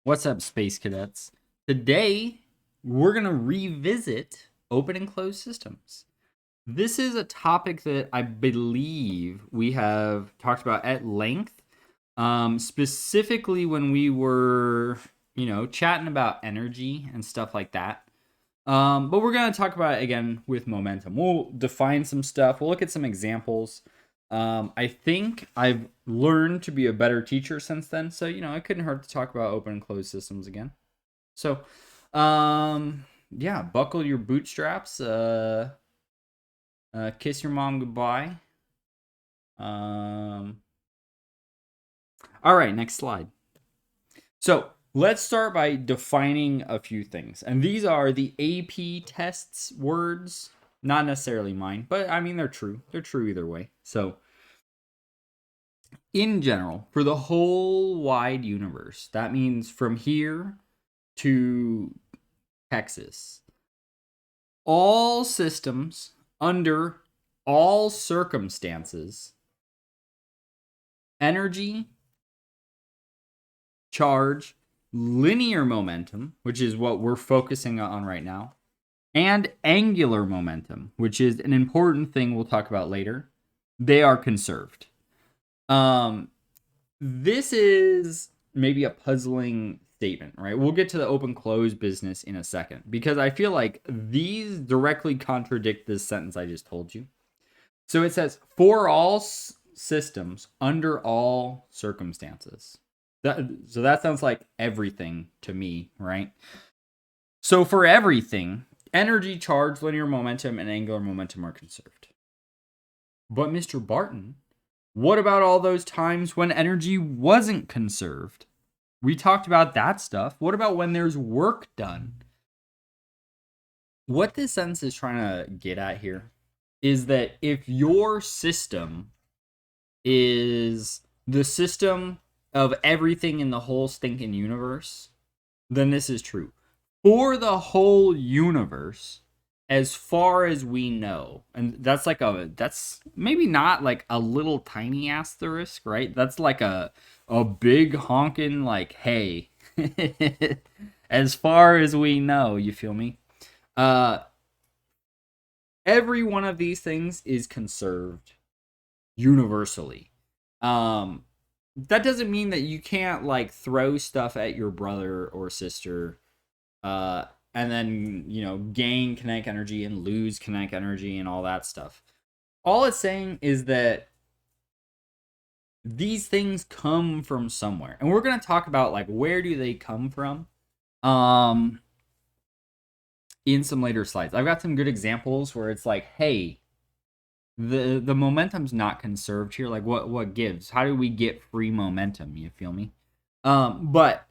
What's up, Space Cadets? Today, we're going to revisit open and closed systems. This is a topic that I believe we have talked about at length, specifically when we were, chatting about energy and stuff like that. But we're going to talk about it again with momentum. We'll define some stuff, we'll look at some examples. I think I've learned to be a better teacher since then. So, it couldn't hurt to talk about open and closed systems again. So, yeah, buckle your bootstraps. Kiss your mom goodbye. All right, next slide. So, let's start by defining a few things. And these are the AP tests words, not necessarily mine, but I mean, they're true. They're true either way. So, in general, for the whole wide universe, that means from here to Texas, all systems under all circumstances, energy, charge, linear momentum, which is what we're focusing on right now, and angular momentum, which is an important thing we'll talk about later, they are conserved. This is maybe a puzzling statement, right? We'll get to the open close business in a second because I feel like these directly contradict this sentence I just told you. So it says, for all systems under all circumstances. So that sounds like everything to me, right? So for everything, energy, charge, linear momentum, and angular momentum are conserved. But Mr. Barton, what about all those times when energy wasn't conserved? We talked about that stuff. What about when there's work done? What this sentence is trying to get at here is that if your system is the system of everything in the whole stinking universe, then this is true. For the whole universe, as far as we know, and that's maybe not like a little tiny asterisk, right? That's like a big honking like, hey, as far as we know, you feel me? Uh every one of these things is conserved universally. That doesn't mean that you can't like throw stuff at your brother or sister and then gain kinetic energy and lose kinetic energy and all that stuff. All it's saying is that these things come from somewhere, and we're going to talk about like where do they come from in some later slides. I've got some good examples where it's like, hey, the momentum's not conserved here. Like what gives? How do we get free momentum? You feel me? But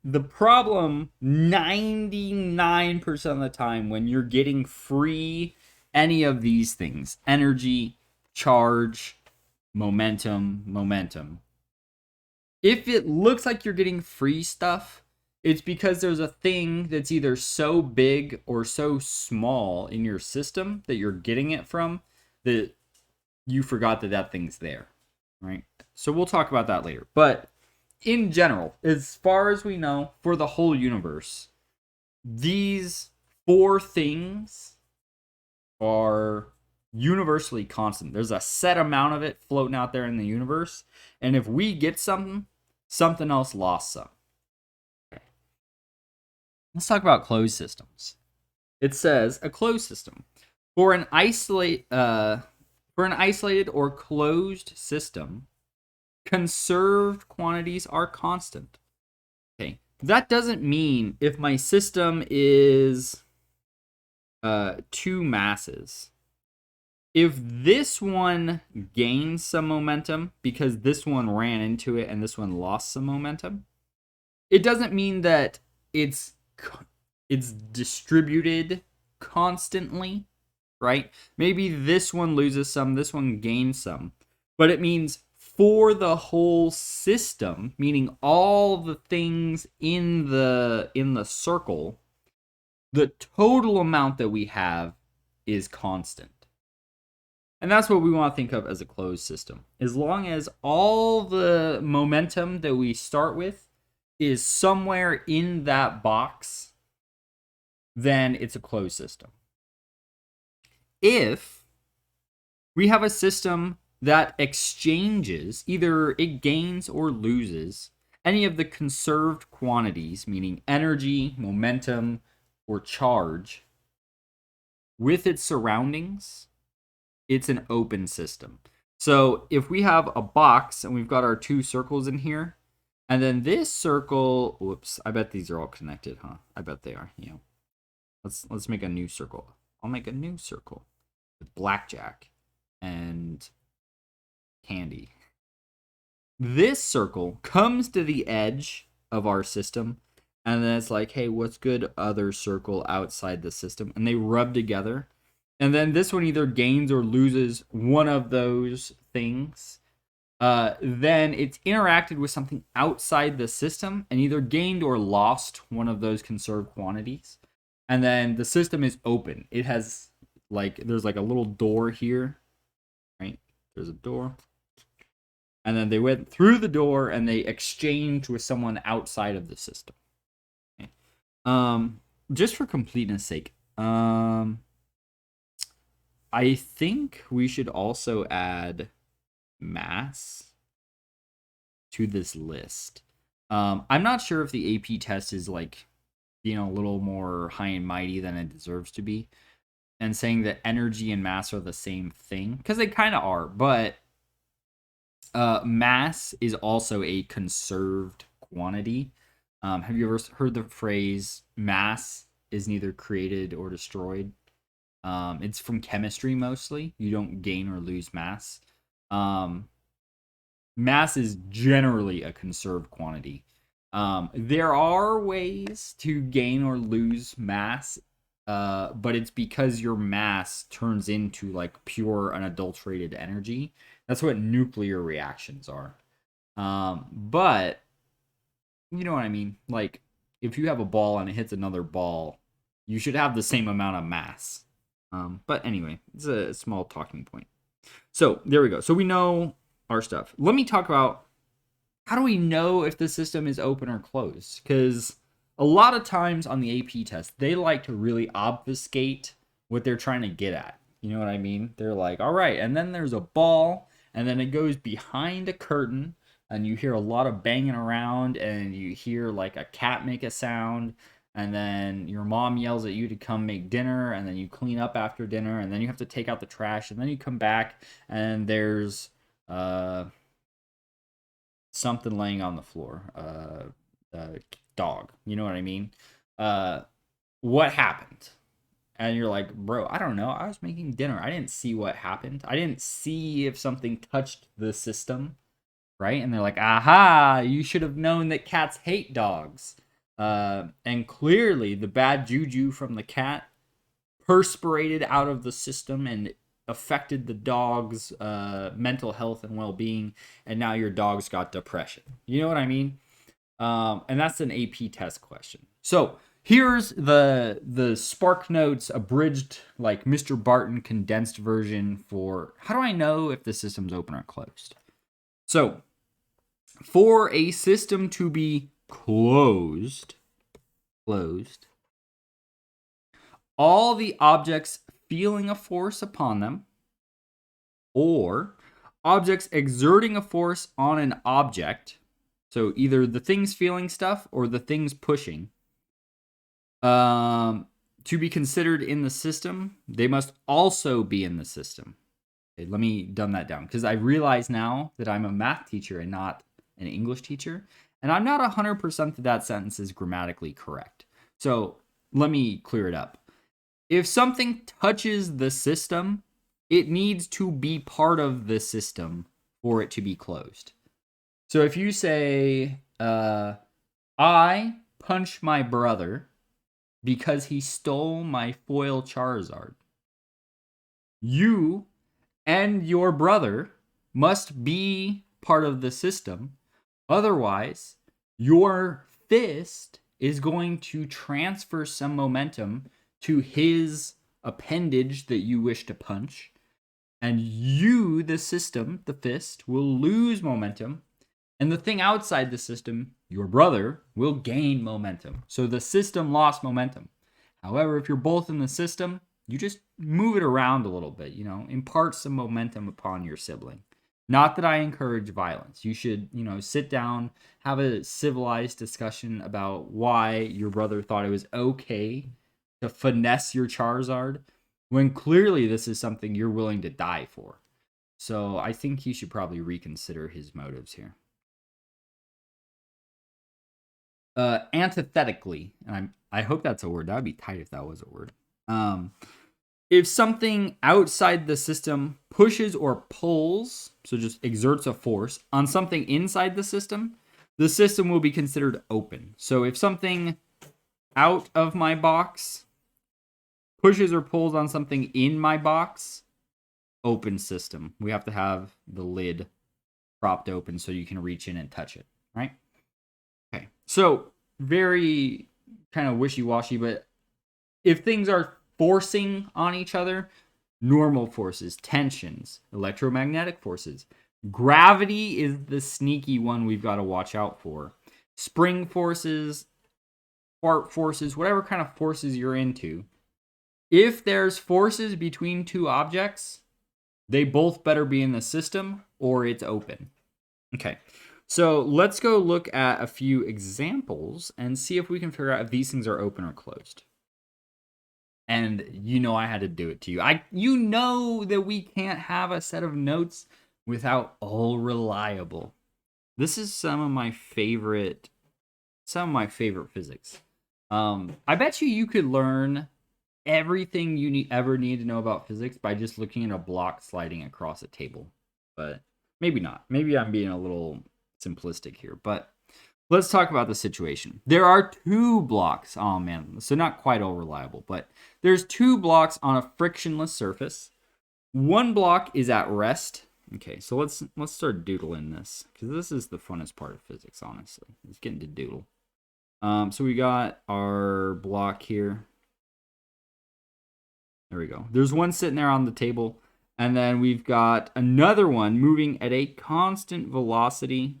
the problem 99% of the time when you're getting free any of these things, energy, charge, momentum, if it looks like you're getting free stuff, it's because there's a thing that's either so big or so small in your system that you're getting it from that you forgot that thing's there, right? So we'll talk about that later. But in general, as far as we know, for the whole universe, these four things are universally constant. There's a set amount of it floating out there in the universe, and if we get something else lost some. Okay. Let's talk about closed systems. It says a closed system for an isolated or closed system, conserved quantities are constant. Okay, that doesn't mean if my system is two masses, if this one gains some momentum because this one ran into it and this one lost some momentum, it doesn't mean that it's distributed constantly, right? Maybe this one loses some, this one gains some, but it means for the whole system, meaning all the things in the circle, the total amount that we have is constant. And that's what we want to think of as a closed system. As long as all the momentum that we start with is somewhere in that box, then it's a closed system. If we have a system that exchanges, either it gains or loses any of the conserved quantities, meaning energy, momentum, or charge, with its surroundings, it's an open system. So if we have a box and we've got our two circles in here, and then this circle, whoops, I bet these are all connected, huh? I bet they are. Let's make a new circle. I'll make a new circle with blackjack and candy. This circle comes to the edge of our system, and then it's like, hey, what's good other circle outside the system? And they rub together. And then this one either gains or loses one of those things. Then it's interacted with something outside the system and either gained or lost one of those conserved quantities. And then the system is open. It has there's like a little door here, right? There's a door. And then they went through the door and they exchanged with someone outside of the system. Okay. Just for completeness sake, I think we should also add mass to this list. I'm not sure if the AP test is a little more high and mighty than it deserves to be, and saying that energy and mass are the same thing, because they kind of are, but mass is also a conserved quantity. Have you ever heard the phrase mass is neither created or destroyed? It's from chemistry mostly. You don't gain or lose mass. Mass is generally a conserved quantity. There are ways to gain or lose mass, but it's because your mass turns into pure unadulterated energy. That's what nuclear reactions are. But you know what I mean? If you have a ball and it hits another ball, you should have the same amount of mass. But anyway, it's a small talking point. So there we go. So we know our stuff. Let me talk about how do we know if the system is open or closed? Because a lot of times on the AP test, they like to really obfuscate what they're trying to get at. You know what I mean? They're like, all right, and then there's a ball, and then it goes behind a curtain, and you hear a lot of banging around, and you hear a cat make a sound, and then your mom yells at you to come make dinner, and then you clean up after dinner, and then you have to take out the trash, and then you come back, and there's something laying on the floor. Dog. You know what I mean? What happened? And you're like, bro, I don't know. I was making dinner. I didn't see what happened. I didn't see if something touched the system, right? And they're like, aha, you should have known that cats hate dogs. And clearly the bad juju from the cat perspirated out of the system and affected the dog's mental health and well-being, and now your dog's got depression. You know what I mean? And that's an AP test question. So here's the SparkNotes abridged, Mr. Barton condensed version for how do I know if the system's open or closed. So for a system to be closed, all the objects feeling a force upon them, or objects exerting a force on an object, so either the thing's feeling stuff or the thing's pushing, to be considered in the system, they must also be in the system. Okay, let me dumb that down, because I realize now that I'm a math teacher and not an English teacher, and I'm not 100% that sentence is grammatically correct. So let me clear it up. If something touches the system, it needs to be part of the system for it to be closed. So if you say, I punch my brother because he stole my foil Charizard, you and your brother must be part of the system. Otherwise, your fist is going to transfer some momentum to his appendage that you wish to punch. And you, the system, the fist, will lose momentum And the thing outside the system, your brother, will gain momentum. So the system lost momentum. However, if you're both in the system, you just move it around a little bit, impart some momentum upon your sibling. Not that I encourage violence. You should, sit down, have a civilized discussion about why your brother thought it was okay to finesse your Charizard when clearly this is something you're willing to die for. So I think he should probably reconsider his motives here. Antithetically, and I hope that's a word. That would be tight if that was a word. If something outside the system pushes or pulls, so just exerts a force on something inside the system will be considered open. So if something out of my box pushes or pulls on something in my box, open system. We have to have the lid propped open so you can reach in and touch it, right? Okay, so very kind of wishy-washy, but if things are forcing on each other, normal forces, tensions, electromagnetic forces, gravity is the sneaky one we've got to watch out for. Spring forces, spark forces, whatever kind of forces you're into. If there's forces between two objects, they both better be in the system or it's open. Okay, so let's go look at a few examples and see if we can figure out if these things are open or closed. And I had to do it to you. You know that we can't have a set of notes without all reliable. This is some of my favorite physics. I bet you could learn everything you ever need to know about physics by just looking at a block sliding across a table. But maybe not. Maybe I'm being a little simplistic here. But let's talk about the situation. There are two blocks. Oh, man. So not quite all reliable. But there's two blocks on a frictionless surface. One block is at rest. Okay, so let's start doodling this. Because this is the funnest part of physics, honestly. It's getting to doodle. So we got our block here. There we go. There's one sitting there on the table. And then we've got another one moving at a constant velocity.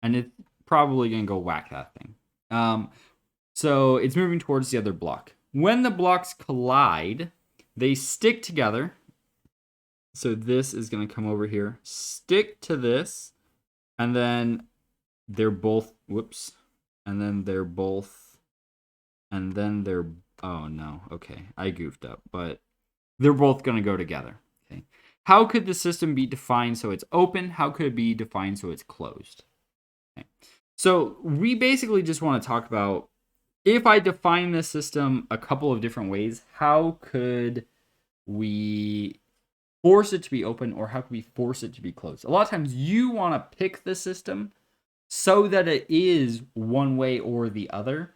And it's probably going to go whack that thing. So it's moving towards the other block. When the blocks collide, they stick together. So this is going to come over here, stick to this. And then they're both, and then they're both, oh no, okay, I goofed up, but they're both going to go together. Okay. How could the system be defined so it's open? How could it be defined so it's closed? Okay. So we basically just want to talk about, if I define this system a couple of different ways, how could we force it to be open, or how can we force it to be closed? A lot of times you want to pick the system so that it is one way or the other.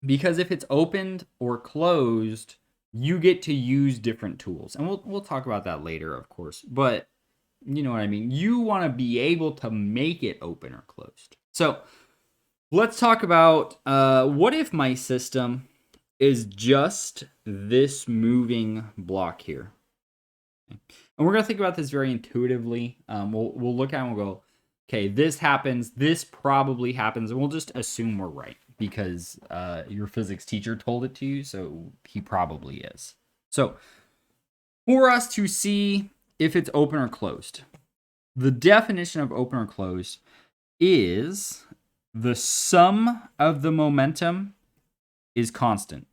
Because if it's opened or closed, you get to use different tools. And we'll talk about that later, of course. But you know what I mean? You want to be able to make it open or closed. So let's talk about what if my system is just this moving block here. Okay. And we're going to think about this very intuitively. We'll look at it and we'll go, okay, this happens, this probably happens, and we'll just assume we're right because your physics teacher told it to you, so he probably is. So for us to see if it's open or closed, the definition of open or closed is the sum of the momentum is constant,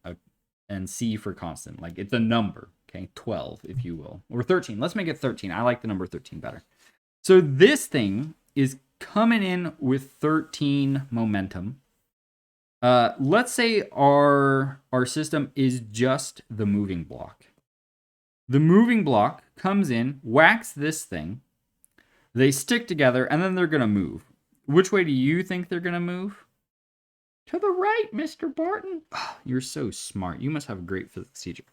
and C for constant, like it's a number, okay, 12 if you will, or 13. Let's make it 13. I like the number 13 better. So this thing is coming in with 13 momentum. Let's say our system is just the moving block. The moving block comes in, whacks this thing, they stick together, and then they're going to move. Which way do you think they're going to move? To the right, Mr. Barton. Oh, you're so smart. You must have a great physics teacher.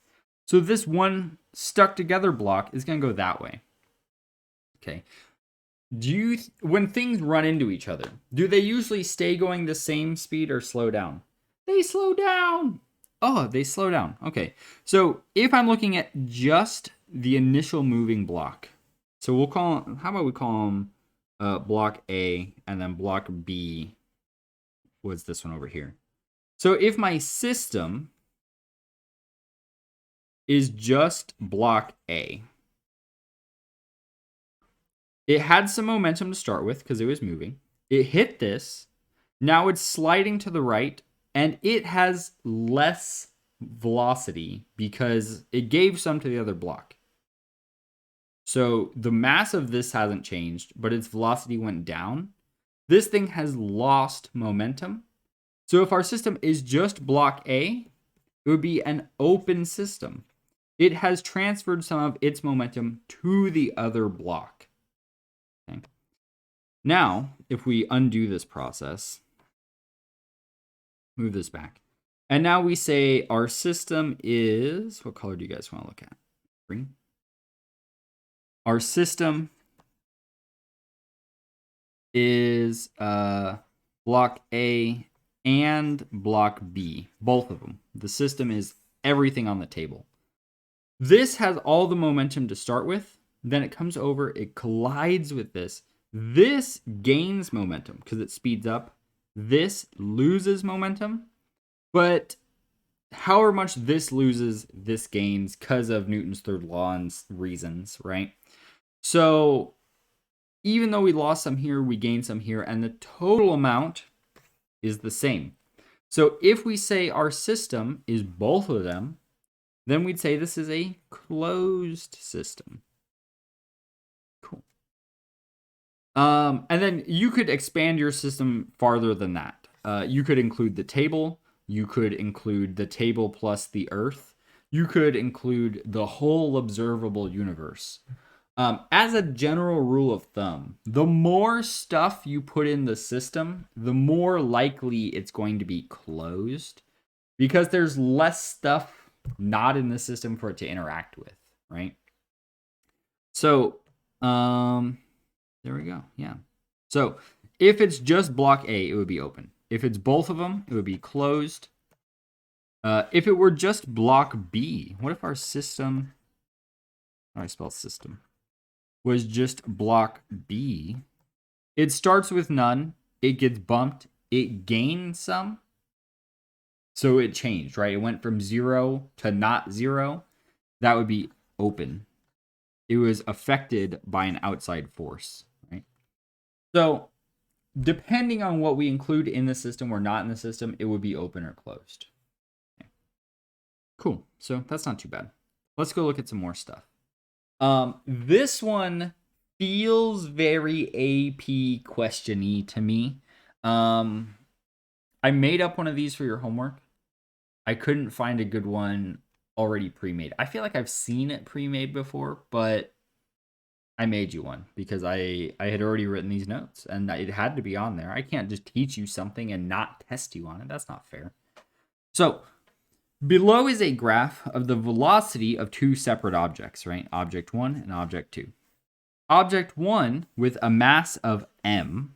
So this one stuck together block is going to go that way. Okay. When things run into each other, do they usually stay going the same speed or slow down? They slow down. Oh, they slow down. Okay. So if I'm looking at just the initial moving block. So we'll call him, how about we call him block A, and then block B was this one over here. So if my system is just block A, it had some momentum to start with because it was moving. It hit this. Now it's sliding to the right, and it has less velocity because it gave some to the other block. So the mass of this hasn't changed, but its velocity went down. This thing has lost momentum. So if our system is just block A, it would be an open system. It has transferred some of its momentum to the other block. Okay. Now, if we undo this process, move this back, and now we say our system is, what color do you guys want to look at? Green. Our system is block A and block B, both of them. The system is everything on the table. This has all the momentum to start with. Then it comes over, it collides with this. This gains momentum because it speeds up. This loses momentum. But however much this loses, this gains because of Newton's third law and reasons, right? So even though we lost some here, we gained some here, and the total amount is the same. So if we say our system is both of them, then we'd say this is a closed system. Cool. And then you could expand your system farther than that. You could include the table. You could include the table plus the Earth. You could include the whole observable universe. As a general rule of thumb, the more stuff you put in the system, the more likely it's going to be closed because there's less stuff not in the system for it to interact with, right? So, there we go. Yeah. So if it's just block A, it would be open. If it's both of them, it would be closed. If it were just block B, what if our system, how do I spell system, was just block B? It starts with none. It gets bumped. It gains some. So it changed, right? It went from 0 to not 0. That would be open. It was affected by an outside force, right? So depending on what we include in the system or not in the system, it would be open or closed. Okay. Cool. So that's not too bad. Let's go look at some more stuff. This one feels very AP question-y to me. I made up one of these for your homework. I couldn't find a good one already pre-made. I feel like I've seen it pre-made before, but I made you one because I had already written these notes and it had to be on there. I can't just teach you something and not test you on it. That's not fair. So below is a graph of the velocity of two separate objects, right? Object 1 and object 2. Object 1 with a mass of m.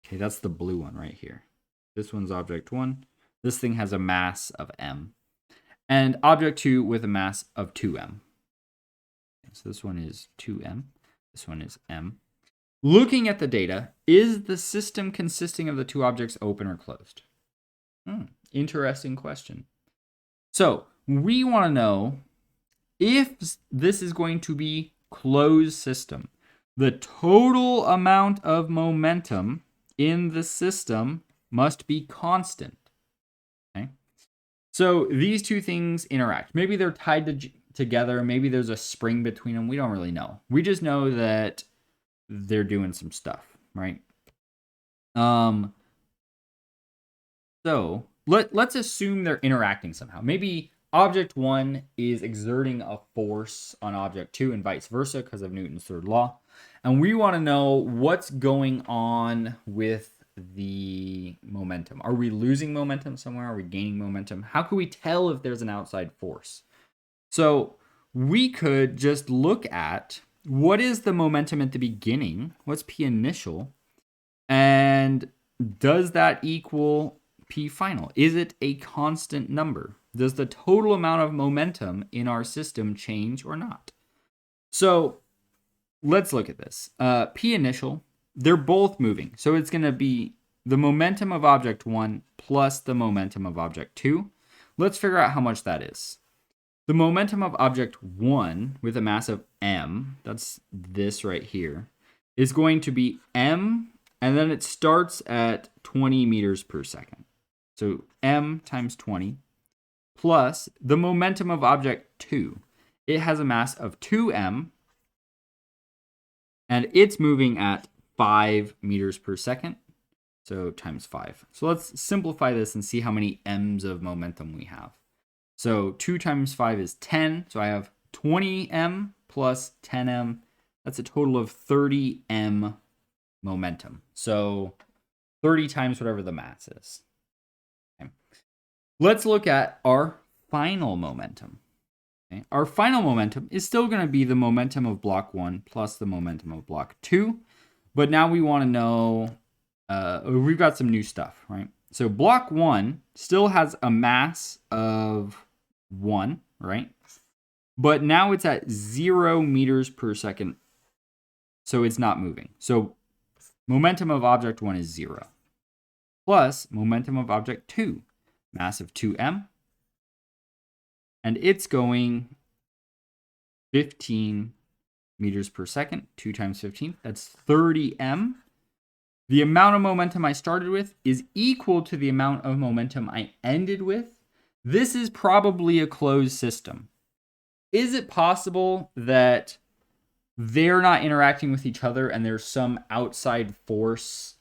Okay, that's the blue one right here. This one's object 1. This thing has a mass of m. And object 2 with a mass of 2m. Okay, so this one is 2m. This one is m. Looking at the data, is the system consisting of the two objects open or closed? Interesting question. So we want to know if this is going to be closed system. The total amount of momentum in the system must be constant. Okay? So these two things interact. Maybe they're tied together. Maybe there's a spring between them. We don't really know. We just know that they're doing some stuff, right? So let's assume they're interacting somehow. Maybe object 1 is exerting a force on object 2 and vice versa because of Newton's third law. And we want to know what's going on with the momentum. Are we losing momentum somewhere? Are we gaining momentum? How can we tell if there's an outside force? So we could just look at what is the momentum at the beginning? What's P initial? And does that equal P final? Is it a constant number? Does the total amount of momentum in our system change or not? So let's look at this. P initial, they're both moving. So it's going to be the momentum of object 1 plus the momentum of object 2. Let's figure out how much that is. The momentum of object 1 with a mass of m, that's this right here, is going to be m, and then it starts at 20 meters per second. So m times 20 plus the momentum of object 2. It has a mass of 2m, and it's moving at 5 meters per second. So times 5. So let's simplify this and see how many m's of momentum we have. So 2 times 5 is 10. So I have 20m plus 10m. That's a total of 30m momentum. So 30 times whatever the mass is. Okay. Let's look at our final momentum. Okay. Our final momentum is still going to be the momentum of block 1 plus the momentum of block 2. But now we want to know, we've got some new stuff, right? So block 1 still has a mass of 1, right? But now it's at 0 meters per second. So it's not moving. So momentum of object 1 is 0. Plus momentum of object 2, mass of 2m. And it's going 15 meters per second. 2 times 15, that's 30m. The amount of momentum I started with is equal to the amount of momentum I ended with. This is probably a closed system. Is it possible that they're not interacting with each other and there's some outside force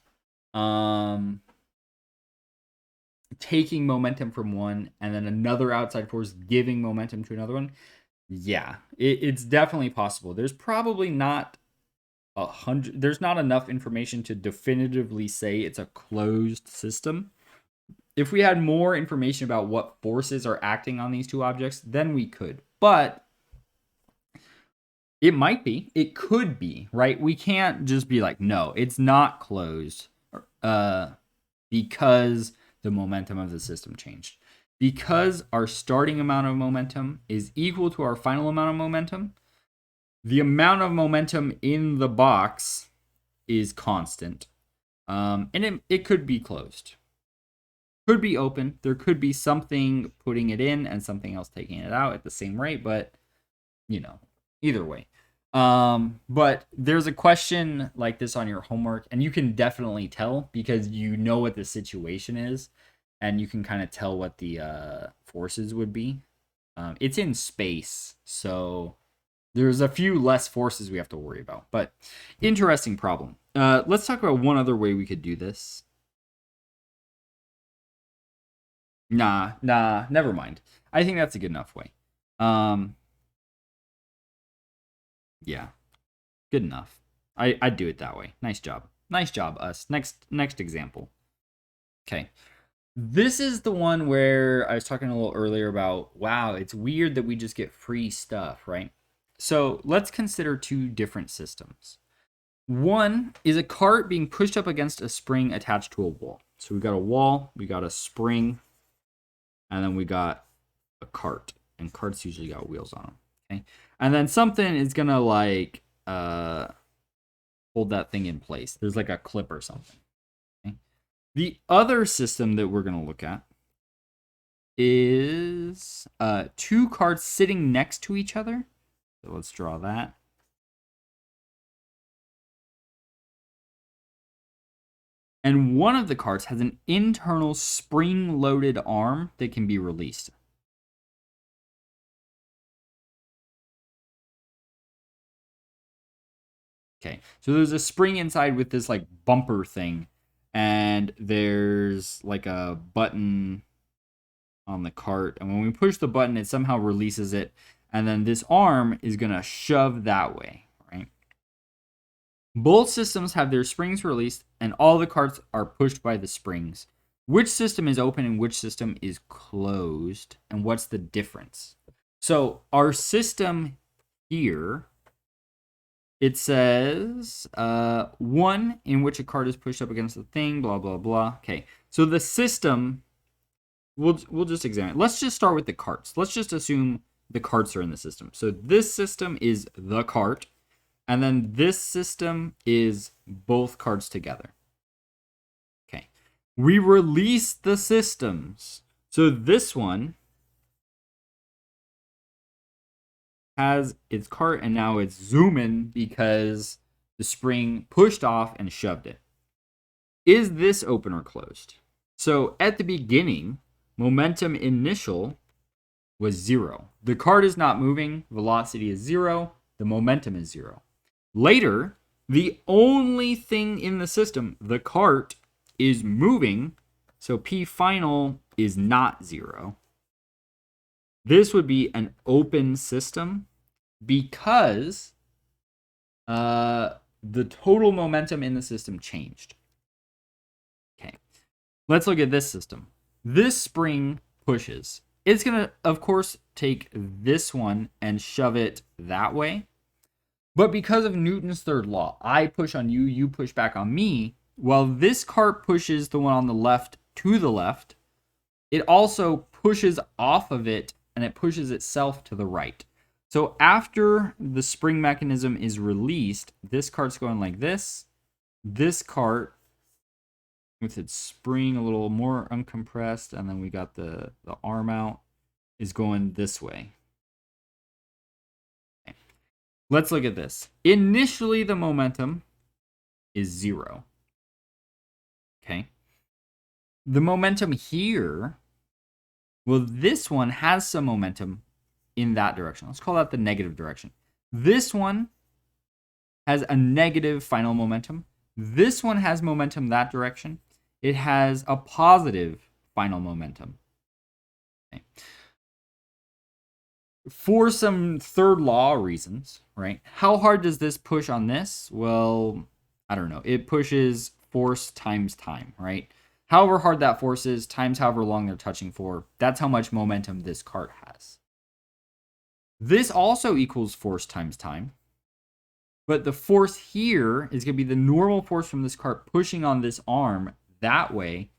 taking momentum from one and then another outside force giving momentum to another one? Yeah, it's definitely possible. There's probably not there's not enough information to definitively say it's a closed system. If we had more information about what forces are acting on these two objects, then we could. But it might be. It could be, right? We can't just be like, no, it's not closed because the momentum of the system changed. Because our starting amount of momentum is equal to our final amount of momentum, the amount of momentum in the box is constant. And it could be closed. Could be open. There could be something putting it in and something else taking it out at the same rate, but either way. But there's a question like this on your homework, and you can definitely tell because you know what the situation is, and you can kind of tell what the forces would be. It's in space, so there's a few less forces we have to worry about. But interesting problem. Let's talk about one other way we could do this. Nah, never mind. I think that's a good enough way. Yeah, good enough. I'd do it that way. Nice job. Nice job, us. Next example. Okay. This is the one where I was talking a little earlier about, wow, it's weird that we just get free stuff, right? So let's consider two different systems. One is a cart being pushed up against a spring attached to a wall. So we got a wall, we got a spring, and then we got a cart. And carts usually got wheels on them. Okay. And then something is going to like hold that thing in place. There's like a clip or something. Okay. The other system that we're going to look at is two carts sitting next to each other. So let's draw that. And one of the carts has an internal spring-loaded arm that can be released. Okay, so there's a spring inside with this like bumper thing, and there's like a button on the cart, and when we push the button, it somehow releases it, and then this arm is gonna shove that way, right? Both systems have their springs released, and all the carts are pushed by the springs. Which system is open and which system is closed, and what's the difference? So our system here, it says one in which a cart is pushed up against the thing, blah, blah, blah. Okay, so the system, we'll just examine it. Let's just start with the carts. Let's just assume the carts are in the system. So this system is the cart, and then this system is both carts together. Okay. We release the systems. So this one has its cart, and now it's zooming because the spring pushed off and shoved it. Is this open or closed? So at the beginning, momentum initial was 0. The cart is not moving, velocity is 0, the momentum is 0. Later, the only thing in the system, the cart, is moving, so P final is not 0. This would be an open system because the total momentum in the system changed. Okay, let's look at this system. This spring pushes. It's going to, of course, take this one and shove it that way. But because of Newton's third law, I push on you, you push back on me. While this cart pushes the one on the left to the left, it also pushes off of it and it pushes itself to the right. So after the spring mechanism is released, this cart's going like this. This cart, with its spring a little more uncompressed, and then we got the arm out, is going this way. Okay. Let's look at this. Initially, the momentum is 0. Okay. The momentum here, well, this one has some momentum in that direction. Let's call that the negative direction. This one has a negative final momentum. This one has momentum that direction. It has a positive final momentum. Okay. For some third law reasons, right? How hard does this push on this? Well, I don't know. It pushes force times time, right? However hard that force is, times however long they're touching for, that's how much momentum this cart has. This also equals force times time. But the force here is going to be the normal force from this cart pushing on this arm that way.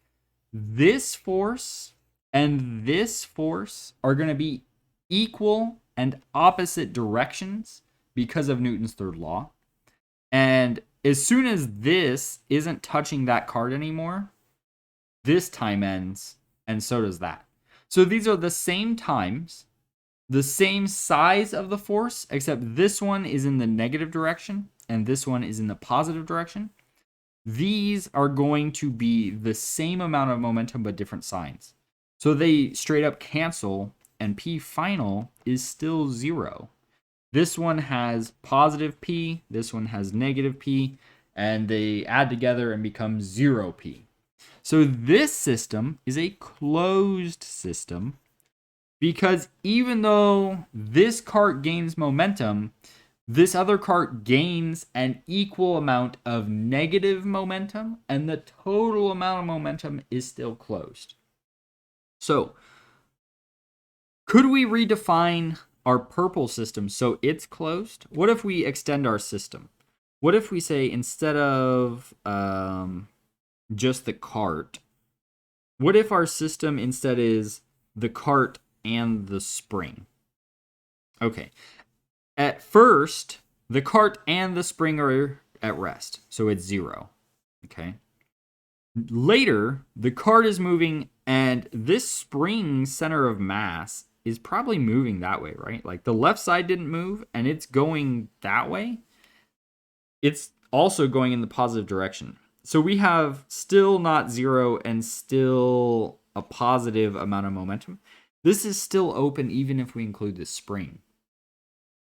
This force and this force are going to be equal and opposite directions because of Newton's third law. And as soon as this isn't touching that cart anymore, this time ends, and so does that. So these are the same times, the same size of the force, except this one is in the negative direction and this one is in the positive direction. These are going to be the same amount of momentum but different signs. So they straight up cancel, and P final is still 0. This one has positive P, this one has negative P, and they add together and become 0P. So this system is a closed system because even though this cart gains momentum, this other cart gains an equal amount of negative momentum, and the total amount of momentum is still closed. So, could we redefine our purple system so it's closed? What if we extend our system? What if we say instead of just the cart, what if our system instead is the cart and the spring? Okay. At first, the cart and the spring are at rest, so it's 0. Okay. Later, the cart is moving, and this spring center of mass is probably moving that way, right? Like the left side didn't move, and it's going that way. It's also going in the positive direction. So we have still not 0 and still a positive amount of momentum. This is still open even if we include the spring.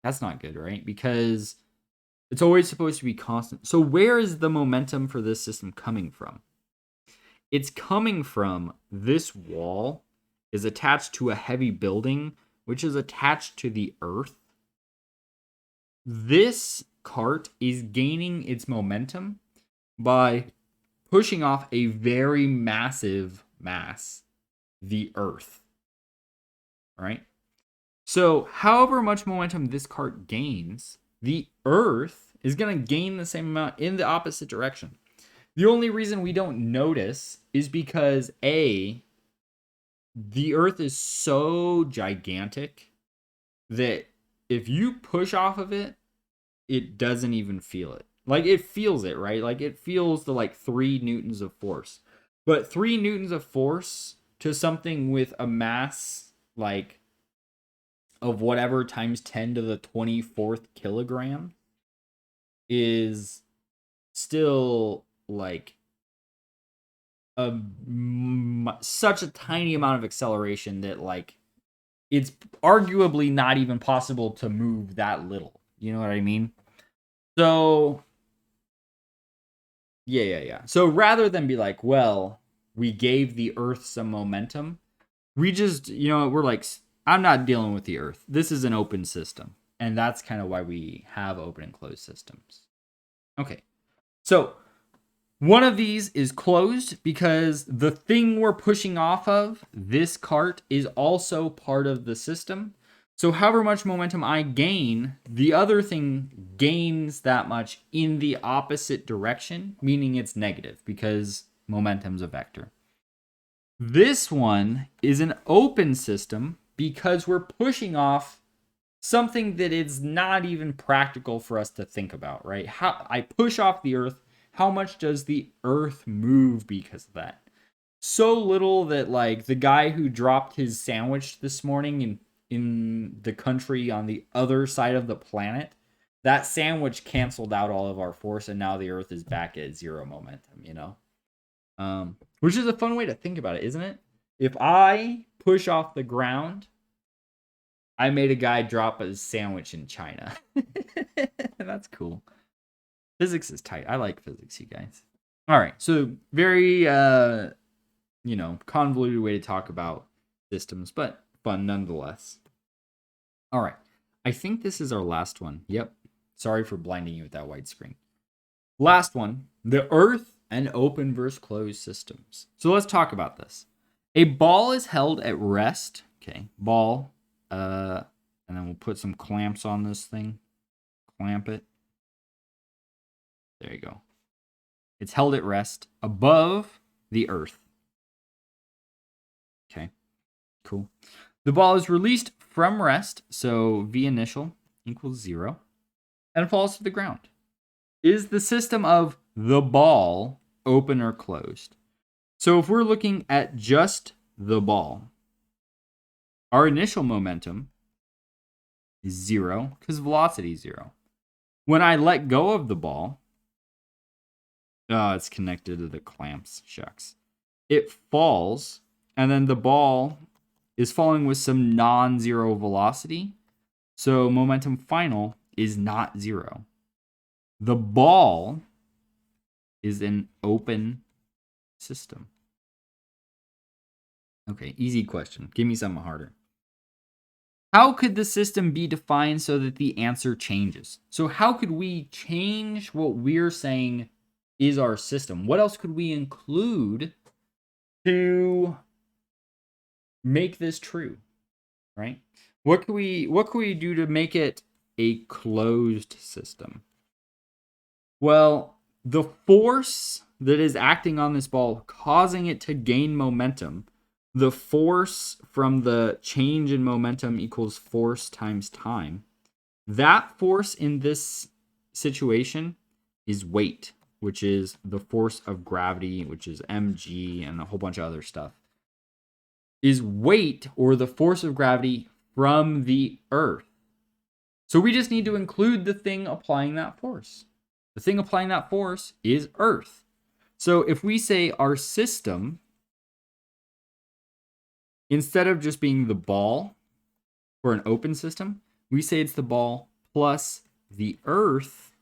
That's not good, right? Because it's always supposed to be constant. So where is the momentum for this system coming from? It's coming from this wall is attached to a heavy building, which is attached to the earth. This cart is gaining its momentum by pushing off a very massive mass, the earth. All right? So, however much momentum this cart gains, the earth is going to gain the same amount in the opposite direction. The only reason we don't notice is because A, the earth is so gigantic that if you push off of it, it doesn't even feel it. Like, it feels it, right? Like, it feels the, like, 3 newtons of force. But 3 newtons of force to something with a mass, like, of whatever times 10 to the 24th kilogram is still, like, such a tiny amount of acceleration that, like, it's arguably not even possible to move that little. You know what I mean? So, yeah. So rather than be like, well, we gave the Earth some momentum, we just, we're like, I'm not dealing with the Earth. This is an open system. And that's kind of why we have open and closed systems. Okay. So one of these is closed because the thing we're pushing off of, this cart, is also part of the system. So however much momentum I gain, the other thing gains that much in the opposite direction, meaning it's negative because momentum's a vector. This one is an open system because we're pushing off something that is not even practical for us to think about, right? How I push off the Earth, how much does the Earth move because of that? So little that, like, the guy who dropped his sandwich this morning in the country on the other side of the planet, that sandwich canceled out all of our force, and now the Earth is back at 0 momentum, which is a fun way to think about it, isn't it? If I push off the ground, I made a guy drop a sandwich in China. That's cool. Physics is tight. I like physics, you guys. All right. So very, convoluted way to talk about systems, but fun nonetheless. All right. I think this is our last one. Yep. Sorry for blinding you with that white screen. Last one, the Earth and open versus closed systems. So let's talk about this. A ball is held at rest. Okay. Ball. And then we'll put some clamps on this thing. Clamp it. There you go. It's held at rest above the Earth. Okay, cool. The ball is released from rest, so V initial equals 0, and falls to the ground. Is the system of the ball open or closed? So if we're looking at just the ball, our initial momentum is 0 because velocity is 0. When I let go of the ball, it's connected to the clamps, shucks. It falls, and then the ball is falling with some non-zero velocity. So momentum final is not 0. The ball is an open system. Okay, easy question. Give me something harder. How could the system be defined so that the answer changes? So how could we change what we're saying is our system? What else could we include to make this true, right? What can we do to make it a closed system? Well, the force that is acting on this ball, causing it to gain momentum, the force from the change in momentum equals force times time. That force in this situation is weight, which is the force of gravity, which is mg and a whole bunch of other stuff. Is weight, or the force of gravity, from the Earth. So we just need to include the thing applying that force. The thing applying that force is Earth. So if we say our system, instead of just being the ball for an open system, we say it's the ball plus the Earth.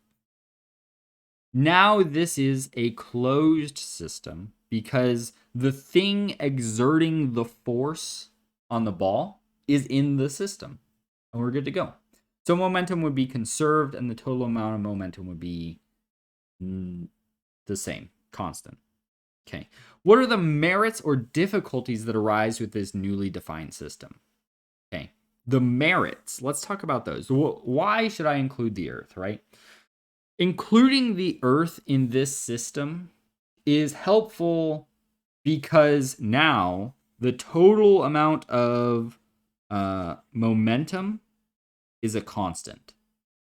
Now this is a closed system because the thing exerting the force on the ball is in the system, and we're good to go. So momentum would be conserved, and the total amount of momentum would be the same, constant. Okay. What are the merits or difficulties that arise with this newly defined system? Okay. The merits, let's talk about those. Why should I include the Earth, right? Including the Earth in this system is helpful because now the total amount of momentum is a constant,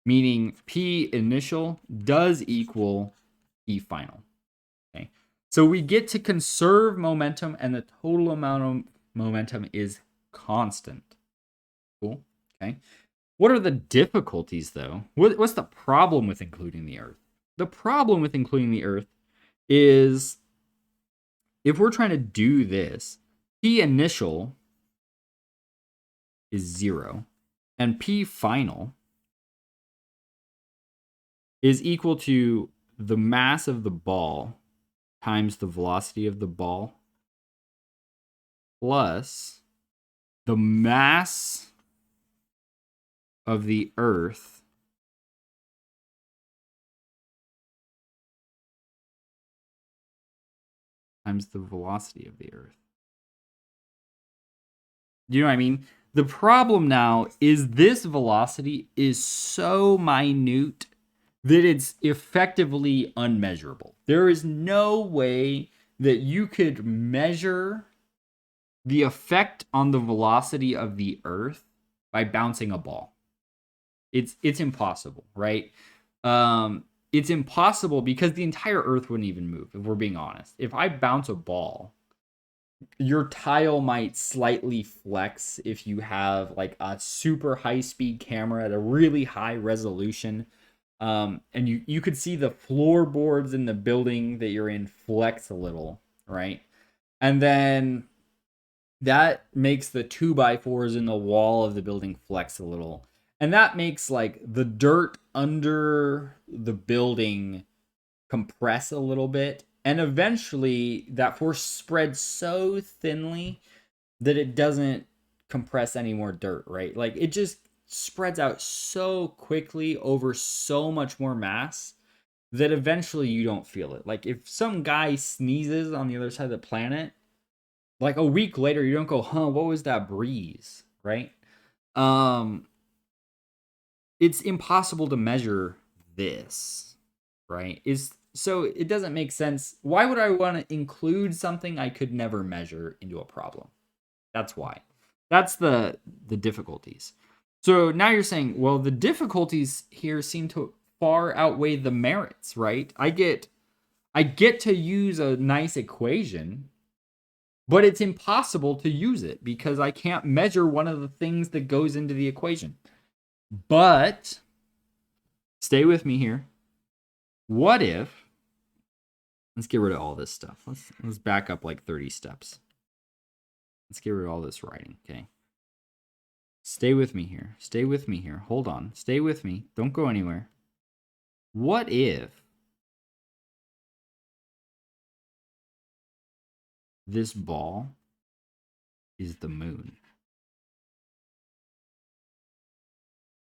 meaning P initial does equal P final. Okay. So we get to conserve momentum, and the total amount of momentum is constant. Cool. Okay. What are the difficulties, though? What's the problem with including the Earth? The problem with including the Earth is if we're trying to do this, P initial is 0, and P final is equal to the mass of the ball times the velocity of the ball plus the mass of the Earth times the velocity of the Earth. Do you know what I mean? The problem now is this velocity is so minute that it's effectively unmeasurable. There is no way that you could measure the effect on the velocity of the Earth by bouncing a ball. It's impossible, right? It's impossible because the entire Earth wouldn't even move, if we're being honest. If I bounce a ball, your tile might slightly flex if you have like a super high speed camera at a really high resolution. And you could see the floorboards in the building that you're in flex a little, right? And then that makes the 2x4s in the wall of the building flex a little. And that makes like the dirt under the building compress a little bit. And eventually that force spreads so thinly that it doesn't compress any more dirt, right? Like it just spreads out so quickly over so much more mass that eventually you don't feel it. Like if some guy sneezes on the other side of the planet, like a week later you don't go, "Huh, what was that breeze?" Right? It's impossible to measure this, right? So it doesn't make sense. Why would I want to include something I could never measure into a problem? That's why. That's the difficulties. So now you're saying, well, the difficulties here seem to far outweigh the merits, right? I get to use a nice equation, but it's impossible to use it because I can't measure one of the things that goes into the equation. But stay with me here. What if, let's get rid of all this stuff. Let's back up like 30 steps. Let's get rid of all this writing, okay? Stay with me here. Stay with me here. Hold on. Stay with me. Don't go anywhere. What if this ball is the moon?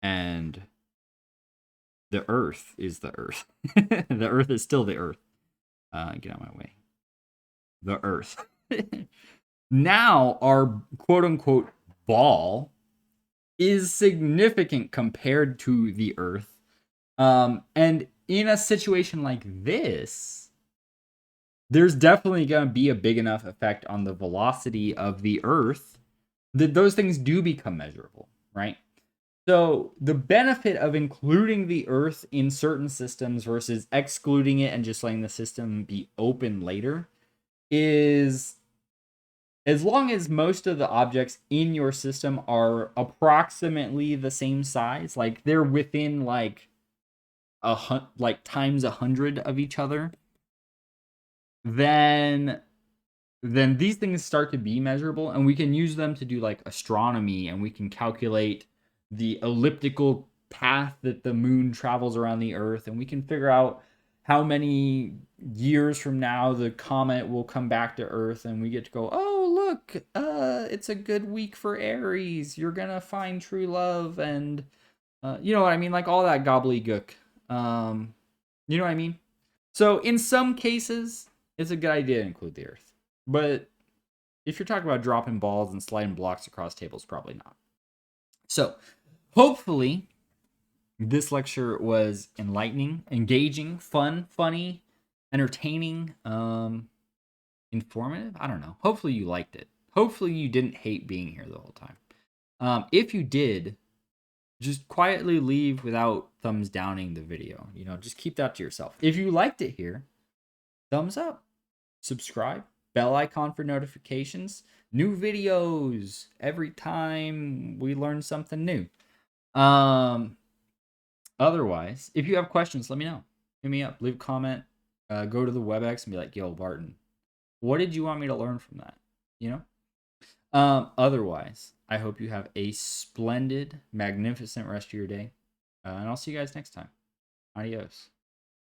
And the Earth is the Earth. The Earth is still the Earth. Get out of my way. The Earth. Now our quote unquote ball is significant compared to the Earth. And in a situation like this, there's definitely going to be a big enough effect on the velocity of the Earth that those things do become measurable, right? So the benefit of including the Earth in certain systems versus excluding it and just letting the system be open later is, as long as most of the objects in your system are approximately the same size, like they're within like times 100 of each other, then these things start to be measurable, and we can use them to do like astronomy, and we can calculate the elliptical path that the moon travels around the Earth, and we can figure out how many years from now the comet will come back to Earth, and we get to go, oh look, it's a good week for Aries, you're gonna find true love, and you know what I mean, like all that gobbledygook. You know what I mean? So in some cases it's a good idea to include the Earth, but if you're talking about dropping balls and sliding blocks across tables, probably not. So hopefully this lecture was enlightening, engaging, fun, funny, entertaining, informative. I don't know. Hopefully you liked it. Hopefully you didn't hate being here the whole time. If you did, just quietly leave without thumbs downing the video. You know, just keep that to yourself. If you liked it here, thumbs up, subscribe, bell icon for notifications, new videos every time we learn something new. Otherwise, if you have questions, let me know. Hit me up, leave a comment, go to the WebEx and be like, yo, Barton, what did you want me to learn from that? You know? Otherwise, I hope you have a splendid, magnificent rest of your day. And I'll see you guys next time. Adios.